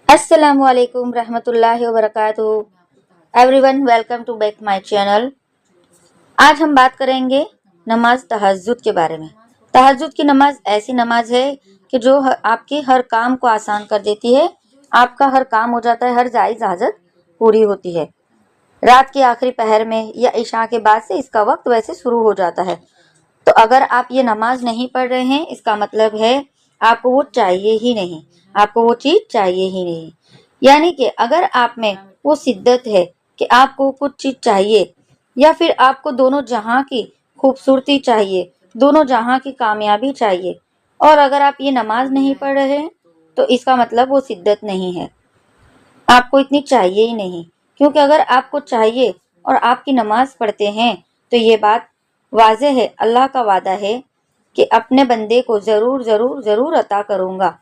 अस्सलाम वालेकुम रहमतुल्लाहि व बरकातुहू। Everyone welcome to back my channel. आज हम बात करेंगे नमाज तहज्जुद के बारे में। तहज्जुद की नमाज ऐसी नमाज है कि जो आपके हर काम को आसान कर देती है। आपका हर काम हो जाता है, हर जायज़ हाजत पूरी होती है। रात के आखिरी पहर में या इशा के बाद से इसका वक्त वैसे शुरू हो जाता है। तो अगर आप ये नमाज नहीं पढ़ रहे हैं, इसका मतलब है आपको वो चाहिए ही नहीं, आपको वो चीज़ चाहिए ही नहीं। यानी कि अगर आप में वो शिद्दत है कि आपको कुछ चीज़ चाहिए, या फिर आपको दोनों जहां की खूबसूरती चाहिए, दोनों जहां की कामयाबी चाहिए, और अगर आप ये नमाज नहीं पढ़ रहे हैं, तो इसका मतलब वो शिद्दत नहीं है, आपको इतनी चाहिए ही नहीं। क्योंकि अगर आपको चाहिए और आपकी नमाज पढ़ते हैं, तो ये बात वाज़ेह है, अल्लाह का वादा है कि अपने बंदे को ज़रूर ज़रूर ज़रूर अता करूँगा।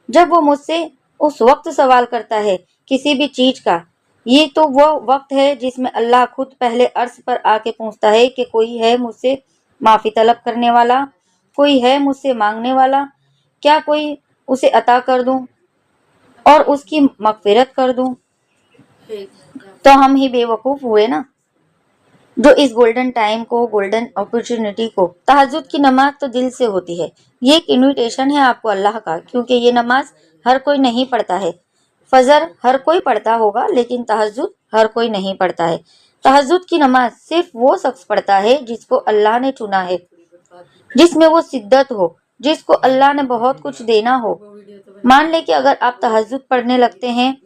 जब वो मुझसे उस वक्त सवाल करता है किसी भी चीज़ का, ये तो वो वक्त है जिसमें अल्लाह खुद पहले अर्श पर आके पूछता है कि कोई है मुझसे माफ़ी तलब करने वाला, कोई है मुझसे मांगने वाला, क्या कोई उसे अता कर दूं और उसकी मगफिरत कर दूं। तो हम ही बेवकूफ़ हुए ना, जो इस गोल्डन टाइम को, गोल्डन अपॉर्चुनिटी को, तहज्जुद की नमाज तो दिल से होती है। ये एक इनविटेशन है आपको अल्लाह का, क्योंकि ये नमाज हर कोई नहीं पढ़ता है। फजर हर कोई पढ़ता होगा, लेकिन तहज्जुद हर कोई नहीं पढ़ता है। तहज्जुद की नमाज सिर्फ वो शख्स पढ़ता है जिसको अल्लाह ने चुना है, जिसमें वो शिद्दत हो, जिसको अल्लाह ने बहुत कुछ देना हो। मान ले कि अगर आप तहज्जुद पढ़ने लगते हैं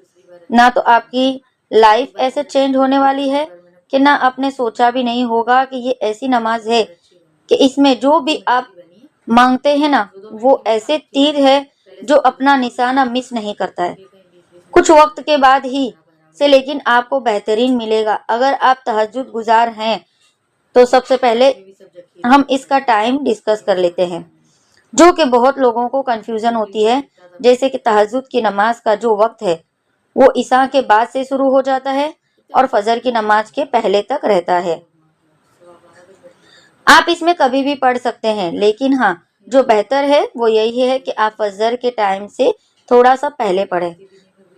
ना, तो आपकी लाइफ ऐसे चेंज होने वाली है कि ना आपने सोचा भी नहीं होगा कि ये ऐसी नमाज है कि इसमें जो भी आप मांगते हैं ना, वो ऐसे तीर है जो अपना निशाना मिस नहीं करता है। कुछ वक्त के बाद ही से लेकिन आपको बेहतरीन मिलेगा। अगर आप तहज्जुद गुजार हैं, तो सबसे पहले हम इसका टाइम डिस्कस कर लेते हैं, जो कि बहुत लोगों को कंफ्यूजन होती है। जैसे कि तहज्जुद की नमाज का जो वक्त है वो इशा के बाद से शुरू हो जाता है और फजर की नमाज के पहले तक रहता है। आप इसमें कभी भी पढ़ सकते हैं, लेकिन हाँ, जो बेहतर है वो यही है कि आप फजर के टाइम से थोड़ा सा पहले पढ़ें,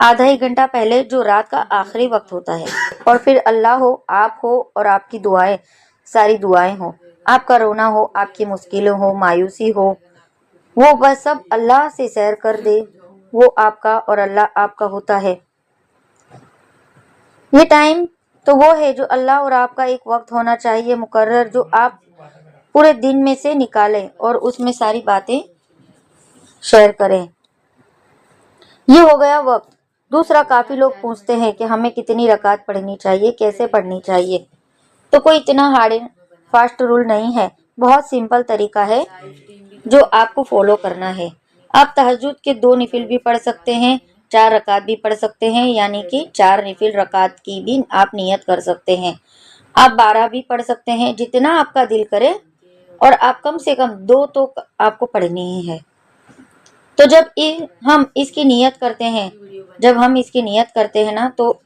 आधा एक घंटा पहले, जो रात का आखिरी वक्त होता है। और फिर अल्लाह हो, आप हो और आपकी दुआएं, सारी दुआएं हो, आपका रोना हो, आपकी मुश्किलें हो, मायूसी हो, वो बस सब अल्लाह से शेयर कर दे। वो आपका और अल्लाह आपका होता है। ये टाइम तो वो है जो अल्लाह और आपका एक वक्त होना चाहिए मुकर्रर, जो आप पूरे दिन में से निकालें और उसमें सारी बातें शेयर करें। ये हो गया वक्त। दूसरा, काफ़ी लोग पूछते हैं कि हमें कितनी रकात पढ़नी चाहिए, कैसे पढ़नी चाहिए। तो कोई इतना हार्ड एंड फास्ट रूल नहीं है, बहुत सिंपल तरीका है जो आपको फॉलो करना है। आप तहज्जुद के 2 नफिल भी पढ़ सकते हैं, 4 रकात भी पढ़ सकते हैं, यानी कि 4 नफिल रकात की भी आप नियत कर सकते हैं। आप 12 भी पढ़ सकते हैं, जितना आपका दिल करे, और आप कम से कम 2 तो आपको पढ़नी ही है। तो जब हम इसकी नियत करते हैं, जब हम इसकी नियत करते हैं ना, तो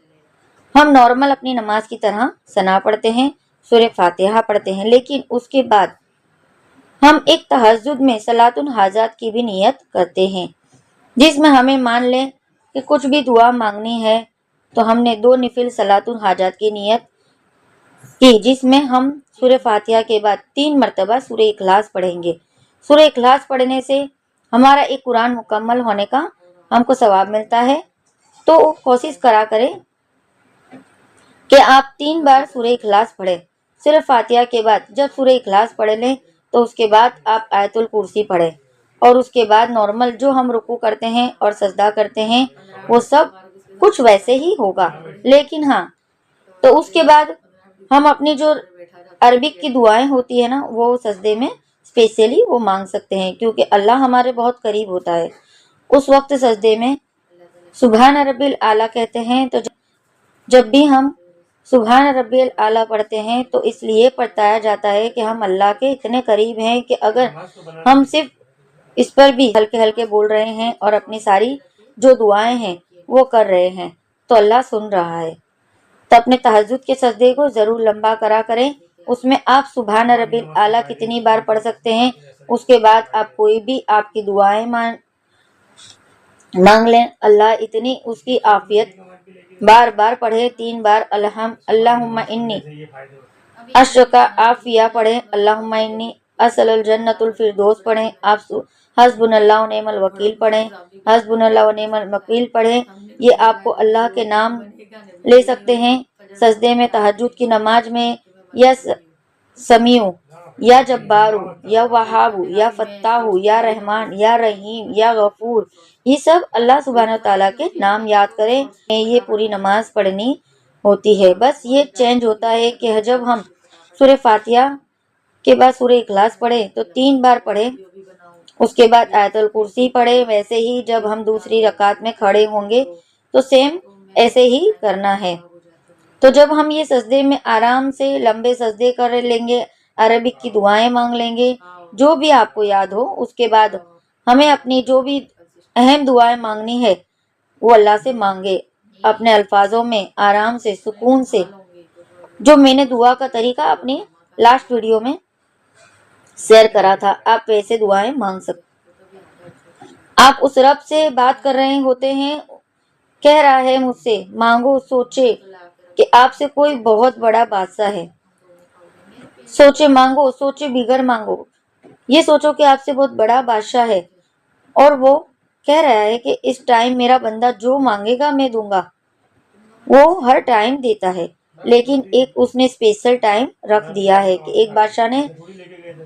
हम नॉर्मल अपनी नमाज की तरह सना पढ़ते हैं, सूरह फातिहा पढ़ते हैं, लेकिन उसके बाद हम एक तहज्जुद में सलातुल हाजात की भी नियत करते हैं, जिसमें हमें मान लें कि कुछ भी दुआ मांगनी है, तो हमने 2 नफिल सलातुल हाजात की नियत की, जिसमें हम सूरह फातिहा के बाद 3 मरतबा सूरह इखलास पढ़ेंगे। सूरह इखलास पढ़ने से हमारा एक कुरान मुकम्मल होने का हमको सवाब मिलता है। तो कोशिश करा करें कि आप 3 बार सूरह इखलास पढ़ें। सिर्फ फातिहा के बाद जब सूरह इखलास पढ़ लें, तो उसके बाद आप आयतुल कुर्सी पढ़ें, और उसके बाद नॉर्मल जो हम रुकू करते हैं और सजदा करते हैं, वो सब कुछ वैसे ही होगा। लेकिन हाँ, तो उसके बाद हम अपनी जो अरबिक की दुआएं होती है ना, वो सजदे में स्पेशली वो मांग सकते हैं, क्योंकि अल्लाह हमारे बहुत करीब होता है। उस वक्त सजदे में सुभान रब्बिल आला कहते हैं। तो जब भी हम सुभान रब्बिल आला पढ़ते हैं, तो इसलिए बताया जाता है कि हम अल्लाह के इतने करीब हैं कि अगर हम सिर्फ इस पर भी हल्के हल्के बोल रहे हैं और अपनी सारी जो दुआएं हैं वो कर रहे हैं, तो अल्लाह सुन रहा है। तो अपने तहज्जुद के सजदे को ज़रूर लंबा करा करें। उसमें आप सुभान रब्बिल आला कितनी बार पढ़ सकते हैं। उसके बाद आप कोई भी आपकी दुआएं मांग लें, अल्लाह इतनी उसकी आफियत, बार बार पढ़े 3 बार अल्लाहुम्मा इन्नी अशका आफिया पढ़े, अल्लाहुम्मा इन्नी असलुल जन्नतुल फिरदौस पढ़ें, आप हस्बुनल्लाह व निअमल वकील पढ़ें, हस्बुनल्लाह व निअमल वकील पढ़ें। ये आपको अल्लाह के नाम ले सकते हैं सजदे में, तहज्जुद की नमाज में, या समीउ, या जब्बारू, या वहाबू, या फत्ताहू, या रहमान, या रहीम, या गफूर, ये सब अल्लाह सुब्हानहू तआला के नाम याद करें। ये पूरी नमाज पढ़नी होती है। बस ये चेंज होता है कि जब हम सूरह फातिहा के बाद सूरह इखलास पढ़े तो 3 बार पढ़े, उसके बाद आयतुल कुर्सी पढ़े। वैसे ही जब हम दूसरी रकात में खड़े होंगे तो सेम ऐसे ही करना है। तो जब हम ये सजदे में आराम से लंबे सजदे कर लेंगे, अरबिक की दुआएं मांग लेंगे, जो भी आपको याद हो, उसके बाद हमें अपनी जो भी अहम दुआएं मांगनी है वो अल्लाह से मांगे, अपने अल्फाजों में आराम से, सुकून से। जो मैंने दुआ का तरीका अपनी लास्ट वीडियो में शेयर करा था, आप वैसे दुआएं मांग सकते। आप उस रब से बात कर रहे होते हैं, कह रहा है मुझसे मांगो, सोचे कि आपसे कोई बहुत बड़ा बादशाह है, सोचे मांगो, सोचे बिगर मांगो, ये सोचो कि आपसे बहुत बड़ा बादशाह है और वो कह रहा है कि इस टाइम मेरा बंदा जो मांगेगा मैं दूंगा। वो हर टाइम देता है, लेकिन एक उसने स्पेशल टाइम रख दिया है कि एक बादशाह ने,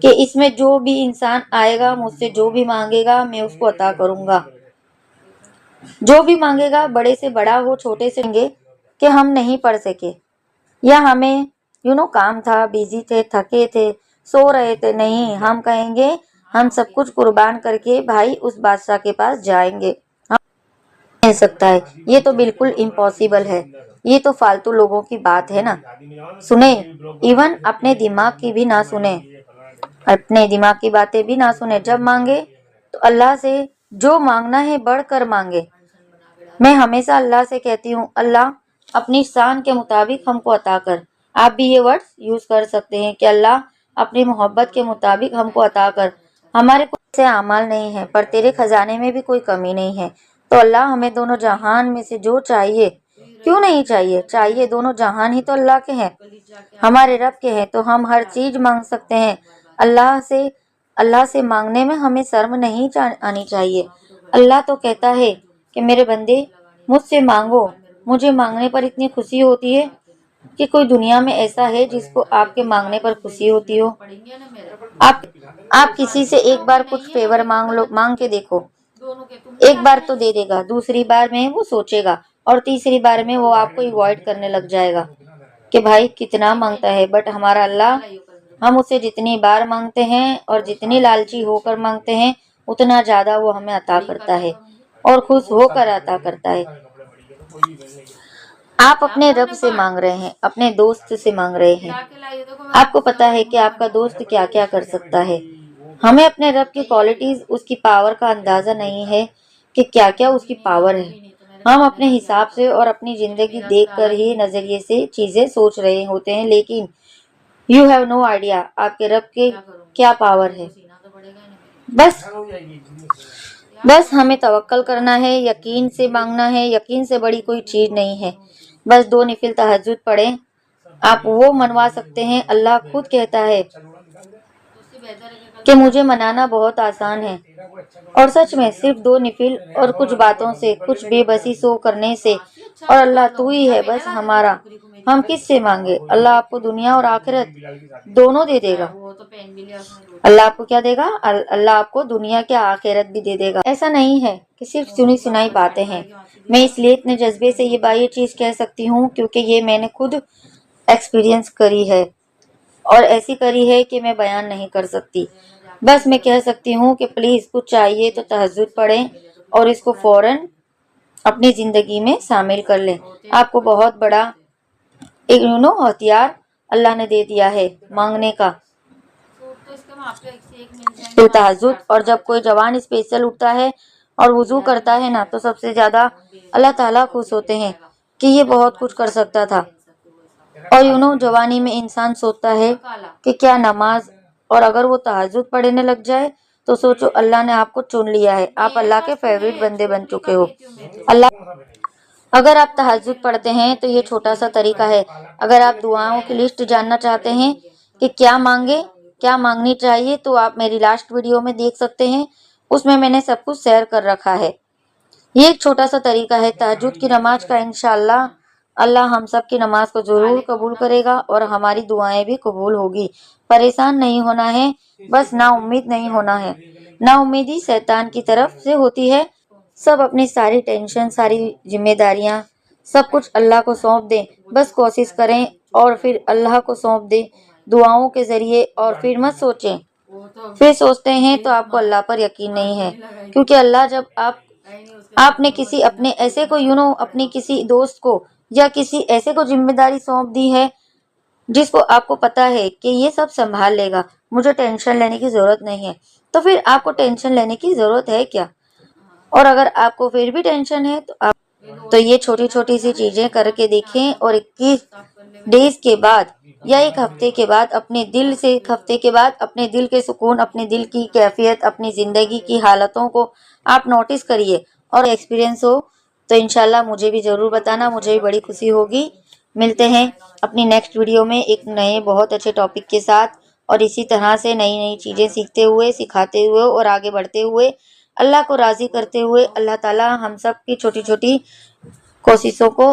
कि इसमें जो भी इंसान आएगा मुझसे जो भी मांगेगा मैं उसको अता करूंगा। जो भी मांगेगा, बड़े से बड़ा हो, छोटे से मांगे कि हम नहीं पढ़ सके या हमें काम था, बिजी थे, थके थे, सो रहे थे, नहीं, हम कहेंगे हम सब कुछ कुर्बान करके भाई उस बादशाह के पास जाएंगे। हम मिल सकता है, ये तो बिल्कुल इम्पॉसिबल है, ये तो फालतू लोगों की बात है ना। सुने, इवन अपने दिमाग की भी ना सुने, अपने दिमाग की बातें भी ना सुने। जब मांगे तो अल्लाह से जो मांगना है बढ़कर मांगे। मैं हमेशा अल्लाह से कहती हूँ, अल्लाह अपनी शान के मुताबिक हमको अता कर। आप भी ये वर्ड्स यूज कर सकते हैं कि अल्लाह अपनी मोहब्बत के मुताबिक हमको अता कर। हमारे कोई ऐसे अमाल नहीं है, पर तेरे खजाने में भी कोई कमी नहीं है। तो अल्लाह हमें दोनों जहान में से जो चाहिए, क्यों नहीं चाहिए, चाहिए, दोनों जहान ही तो अल्लाह के हैं, हमारे रब के हैं, तो हम हर चीज मांग सकते हैं अल्लाह से मांगने में हमें शर्म नहीं आनी चाहिए। अल्लाह तो कहता है कि मेरे बंदे मुझसे मांगो, मुझे मांगने पर इतनी खुशी होती है कि कोई दुनिया में ऐसा है जिसको आपके मांगने पर खुशी होती हो। आप किसी से एक बार कुछ फेवर मांग के देखो, एक बार तो दे देगा, दूसरी बार में वो सोचेगा और तीसरी बार में वो आपको अवॉइड करने लग जाएगा कि भाई कितना मांगता है। बट हमारा अल्लाह, हम उससे जितनी बार मांगते हैं और जितनी लालची होकर मांगते हैं उतना ज्यादा वो हमें अता करता है और खुश होकर अता करता है। आप अपने रब से मांग रहे हैं, अपने दोस्त से मांग रहे हैं, आपको पता है कि आपका दोस्त क्या क्या कर सकता है। हमें अपने रब की क्वालिटीज, उसकी पावर का अंदाजा नहीं है कि क्या क्या उसकी पावर है। हम अपने हिसाब से और अपनी जिंदगी देखकर ही नजरिए से चीजें सोच रहे होते हैं, लेकिन यू हैव नो आइडिया आपके रब के क्या पावर है। बस हमें तवक्कल करना है, यकीन से मांगना है, यकीन से बड़ी कोई चीज नहीं है। बस 2 निफिल तहज्जुद पढ़ें, आप वो मनवा सकते हैं। अल्लाह खुद कहता है कि मुझे मनाना बहुत आसान है, और सच में सिर्फ 2 निफिल और कुछ बातों से, कुछ बेबसी सो करने से, और अल्लाह तू ही है बस हमारा, हम किस से मांगे। अल्लाह आपको दुनिया और आखिरत दोनों दे देगा। अल्लाह आपको क्या देगा? अल्लाह आपको दुनिया के आखिरत भी दे देगा। ऐसा नहीं है कि सिर्फ सुनी सुनाई बातें हैं। मैं इसलिए इतने जज्बे से ये चीज कह सकती हूँ क्योंकि ये मैंने खुद एक्सपीरियंस करी है, और ऐसी करी है कि मैं बयान नहीं कर सकती। बस मैं कह सकती हूँ कि प्लीज कुछ चाहिए तो तहज्जुद पढ़ें और इसको फौरन अपनी जिंदगी में शामिल कर लें। आपको बहुत बड़ा एक हथियार अल्लाह ने दे दिया है मांगने का, तहज्जुद। और जब कोई जवान स्पेशल उठता है और वुजू करता है ना, तो सबसे ज्यादा अल्लाह ताला खुश होते हैं कि ये बहुत कुछ कर सकता था। और जवानी में इंसान सोचता है कि क्या नमाज, और अगर वो तहज्जुद पढ़ने लग जाए तो सोचो अल्लाह ने आपको चुन लिया है, आप अल्लाह के फेवरेट बंदे बन चुके हो। अगर आप तहज्जुद पढ़ते हैं तो ये छोटा सा तरीका है। अगर आप दुआओं की लिस्ट जानना चाहते हैं कि क्या मांगे, क्या मांगनी चाहिए, तो आप मेरी लास्ट वीडियो में देख सकते हैं, उसमें मैंने सब कुछ शेयर कर रखा है। ये एक छोटा सा तरीका है तहज्जुद की नमाज का। इंशाअल्लाह अल्लाह हम सब की नमाज को जरूर कबूल करेगा और हमारी दुआएं भी कबूल होगी। परेशान नहीं होना है, बस ना उम्मीद नहीं होना है। ना उम्मीदी शैतान की तरफ से होती है। सब अपनी सारी टेंशन, सारी जिम्मेदारियां, सब कुछ अल्लाह को सौंप दें। बस कोशिश करें और फिर अल्लाह को सौंप दें दुआओं के जरिए, और फिर मत सोचें। फिर सोचते हैं तो आपको अल्लाह पर यकीन नहीं है, क्योंकि अल्लाह जब आपने किसी अपने ऐसे को अपनी किसी दोस्त को या किसी ऐसे को जिम्मेदारी सौंप दी है जिसको आपको पता है कि ये सब संभाल लेगा, मुझे टेंशन लेने की जरूरत नहीं है, तो फिर आपको टेंशन लेने की जरूरत है क्या? और अगर आपको फिर भी टेंशन है तो ये छोटी छोटी सी चीजें करके देखें, और 21 डेज के बाद या एक हफ्ते के बाद अपने दिल से, एक हफ्ते के बाद अपने दिल के सुकून, अपने दिल की कैफियत, अपनी जिंदगी की हालतों को आप नोटिस करिए और एक्सपीरियंस हो तो इंशाल्लाह मुझे भी जरूर बताना, मुझे भी बड़ी खुशी होगी। मिलते हैं अपनी नेक्स्ट वीडियो में एक नए बहुत अच्छे टॉपिक के साथ, और इसी तरह से नई नई चीजें सीखते हुए, सिखाते हुए और आगे बढ़ते हुए, अल्लाह को राजी करते हुए, अल्लाह ताला हम सब की छोटी छोटी कोशिशों को